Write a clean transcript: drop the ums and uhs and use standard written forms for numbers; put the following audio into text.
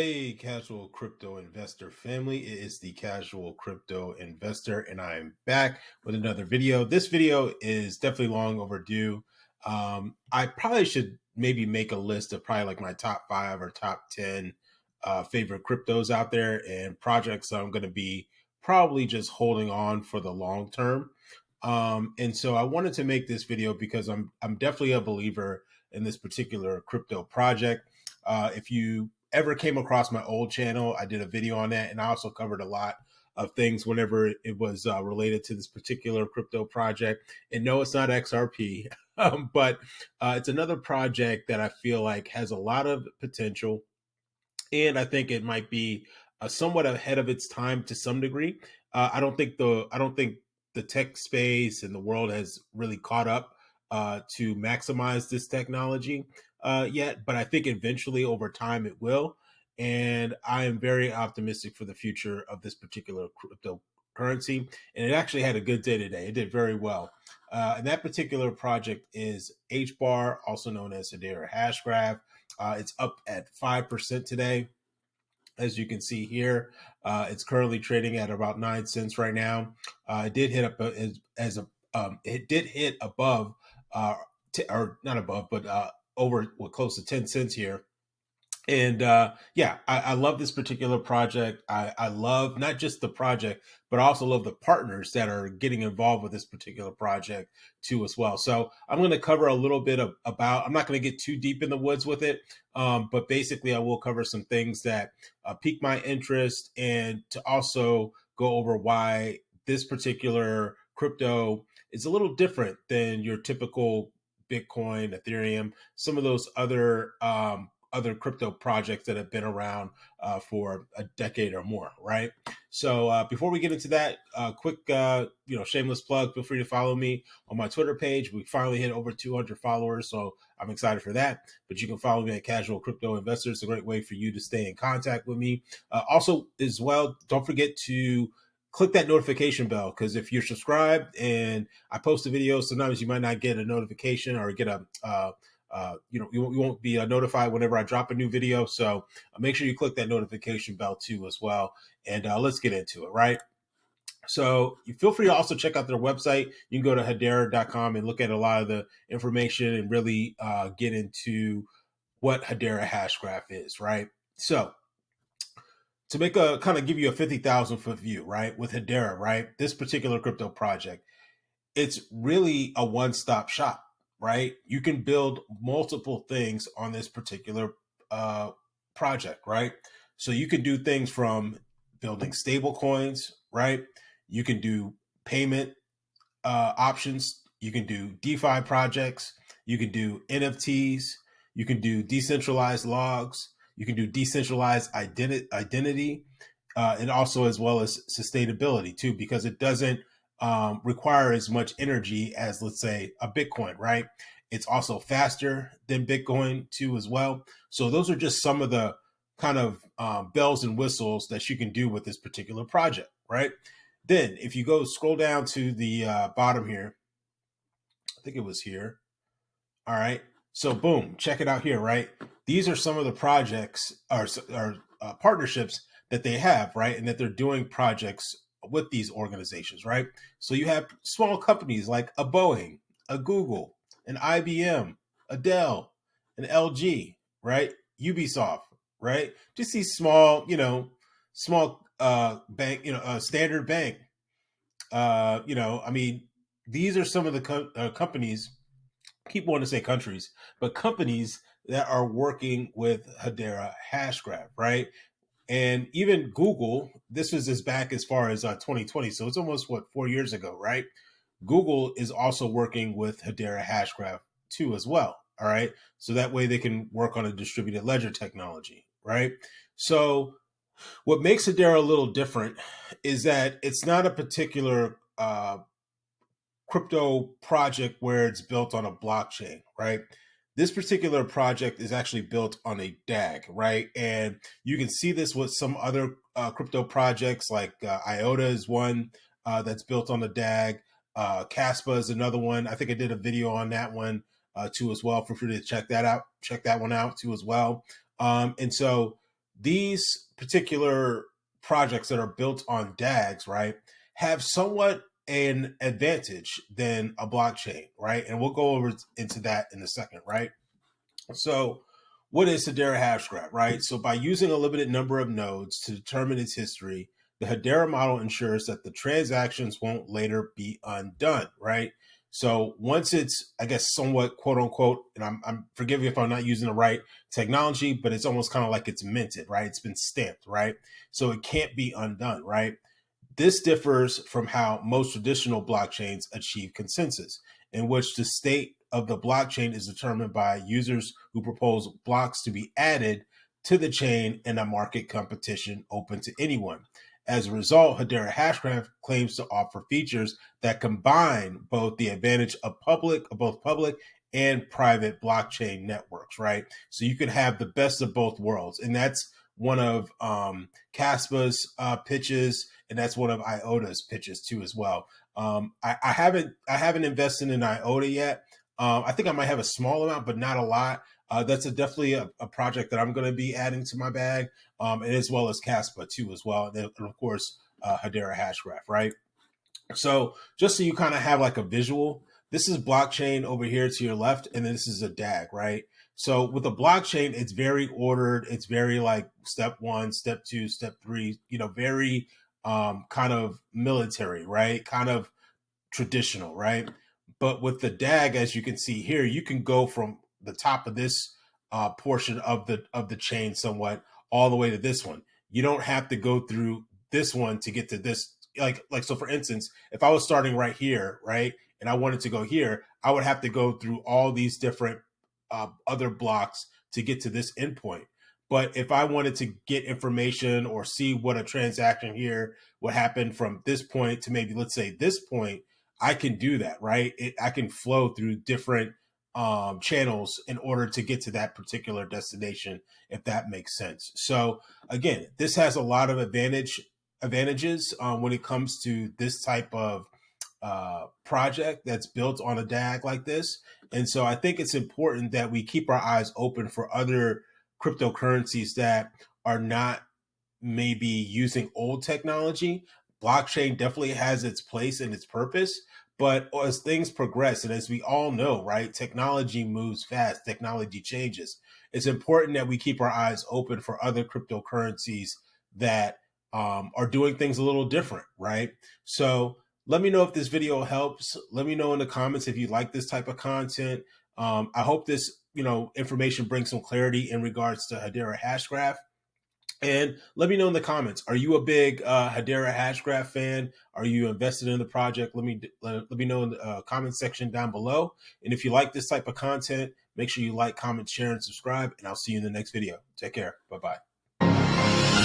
Hey, casual crypto investor family. It is the casual crypto investor, and I am back with another video. This video is definitely long overdue. I probably should maybe make a list of probably like my top 5 or top 10 favorite cryptos out there and projects I'm going to be probably just holding on for the long term. And so I wanted to make this video because I'm definitely a believer in this particular crypto project. If you ever came across my old channel, I did a video on that, and I also covered a lot of things whenever it was related to this particular crypto project. And no, it's not XRP, but it's another project that I feel like has a lot of potential, and I think it might be somewhat ahead of its time to some degree. I don't think the tech space and the world has really caught up to maximize this technology yet, but I think eventually over time it will. And I am very optimistic for the future of this particular cryptocurrency. And it actually had a good day today. It did very well. And that particular project is HBAR, also known as Hedera Hashgraph. It's up at 5% today. As you can see here, it's currently trading at about 9 cents right now. It did hit up it did hit above, or not above, but over close to 10 cents here. And yeah, I love this particular project. I love not just the project, but I also love the partners that are getting involved with this particular project too as well. So I'm going to cover a little bit about, I'm not going to get too deep in the woods with it, but basically I will cover some things that pique my interest, and to also go over why this particular crypto is a little different than your typical Bitcoin, Ethereum, some of those other crypto projects that have been around for a decade or more, right? So before we get into that, quick, shameless plug. Feel free to follow me on my Twitter page. We finally hit over 200 followers, so I'm excited for that. But you can follow me at Casual Crypto Investor. It's a great way for you to stay in contact with me. Also, as well, don't forget to click that notification bell, because if you're subscribed and I post a video, sometimes you might not get a notification or get you won't be notified whenever I drop a new video. So make sure you click that notification bell too as well. And let's get into it, right? So you feel free to also check out their website. You can go to hedera.com and look at a lot of the information and really get into what Hedera Hashgraph is, right? So to make a kind of give you a 50,000 foot view, right, with Hedera, right, this particular crypto project, it's really a one-stop shop, right? You can build multiple things on this particular project, right? So you can do things from building stable coins, right? You can do payment options. You can do DeFi projects. You can do NFTs. You can do decentralized logs. You can do decentralized identity, and also as well as sustainability too, because it doesn't require as much energy as, let's say, a Bitcoin, right? It's also faster than Bitcoin too as well. So those are just some of the kind of bells and whistles that you can do with this particular project, right? Then if you go scroll down to the bottom here, I think it was here. All right. So boom, check it out here, right? These are some of the projects or partnerships that they have, right? And that they're doing projects with these organizations, right? So you have small companies like a Boeing, a Google, an IBM, a Dell, an LG, right? Ubisoft, right? Just these small, small bank, Standard Bank. I mean, these are some of the companies, keep wanting to say countries, but companies that are working with Hedera Hashgraph, right? And even Google, this was as back as far as 2020, so it's almost 4 years ago, right? Google is also working with Hedera Hashgraph too as well. All right, so that way they can work on a distributed ledger technology, right? So what makes Hedera a little different is that it's not a particular crypto project where it's built on a blockchain, right? This particular project is actually built on a DAG, right? And you can see this with some other crypto projects, like IOTA is one that's built on the DAG. Caspa is another one. I think I did a video on that one too as well. Feel free to check that out. Check that one out too as well. And so these particular projects that are built on DAGs, right, have somewhat an advantage than a blockchain, right? And we'll go over into that in a second, right? So, what is Hedera Hashgraph, right? So, by using a limited number of nodes to determine its history, the Hedera model ensures that the transactions won't later be undone, right? So, once it's, I guess, somewhat quote unquote, and I'm forgive me if I'm not using the right technology, but it's almost kind of like it's minted, right? It's been stamped, right? So, it can't be undone, right? This differs from how most traditional blockchains achieve consensus, in which the state of the blockchain is determined by users who propose blocks to be added to the chain in a market competition open to anyone. As a result, Hedera Hashgraph claims to offer features that combine both the advantage of both public and private blockchain networks, right? So you can have the best of both worlds. And that's one of Caspa's pitches, and that's one of IOTA's pitches too as well. I haven't invested in IOTA yet. I think I might have a small amount, but not a lot. That's definitely a project that I'm going to be adding to my bag, and as well as Caspa too as well, and of course Hedera Hashgraph, right? So just so you kind of have like a visual, this is blockchain over here to your left, and then this is a DAG, right? So with a blockchain, it's very ordered. It's very like step one, step two, step three, very kind of military, right? Kind of traditional, right? But with the DAG, as you can see here, you can go from the top of this portion of the chain somewhat all the way to this one. You don't have to go through this one to get to this. Like so, for instance, if I was starting right here, right, and I wanted to go here, I would have to go through all these different other blocks to get to this endpoint. But if I wanted to get information or see what a transaction here would happen from this point to maybe, let's say, this point, I can do that, right? I can flow through different channels in order to get to that particular destination, if that makes sense. So again, this has a lot of advantages when it comes to this type of project that's built on a DAG like this. And so I think it's important that we keep our eyes open for other cryptocurrencies that are not maybe using old technology. Blockchain definitely has its place and its purpose. But as things progress, and as we all know, right, technology moves fast, technology changes. It's important that we keep our eyes open for other cryptocurrencies that are doing things a little different, right? So let me know if this video helps. Let me know in the comments if you like this type of content. I hope this, information brings some clarity in regards to Hedera Hashgraph. And let me know in the comments, are you a big Hedera Hashgraph fan? Are you invested in the project? Let me know in the comment section down below. And if you like this type of content, make sure you like, comment, share, and subscribe. And I'll see you in the next video. Take care. Bye-bye.